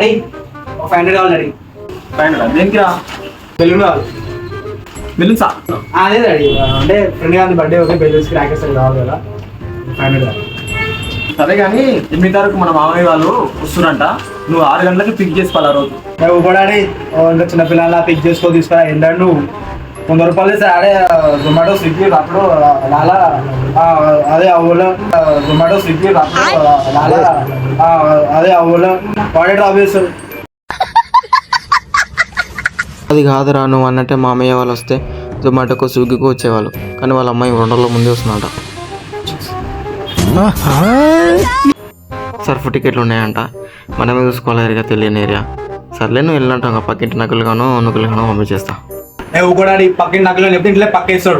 Daddy ఒక 500 కావాలి daddy. 500 దేనికి రా? బెలూన్ కావాలి. బిల్లుసా? అదే డాడీ, అంటే ఫ్రెండ్ గారి బర్త్డే ఓకే, బెలూన్స్ క్రాకర్స్ కావాలి కదా, 500 కావాలి. సరే కానీ 8 తారీఖు మన మామయ్య వాళ్ళు వస్తురంట, నువ్వు 6 గంటలకి పిక్ చేసుకోవాలి ఆ రోజు. డాడీ ఇంకా చిన్నపిల్లల పిక్ చేసుకో తీసుకురా. ఏంటంటే నువ్వు 100 రూపాయలు ఆడే జొమాటో స్విగ్గీ అప్పుడు లాలా అదే ఊళ్ళో జొమాటో స్విగ్గీ అప్పుడు లాలా అదే ఊళ్ళో వాడే డ్రాప్ చేస్తాడు. అది కాదురా, నువ్వు అన్నట్టే మామయ్య వాళ్ళు వస్తే జొమాటోకు స్విగ్గీకి వచ్చేవాళ్ళు, కానీ వాళ్ళ అమ్మాయి 2 రోజుల ముందే వస్తుందంట. సర్ఫ్ టికెట్లు ఉన్నాయంట, మనమే చూసుకోవాలి, ఏరియా తెలియని ఏరియా. సర్లే నువ్వు వెళ్ళినట్టు పక్కింటి నకులుగానో నుకులుగానో పంపించేస్తా. డాడీ పక్కన నగలు చెప్తే ఇంట్లో పక్క వేస్తాడు.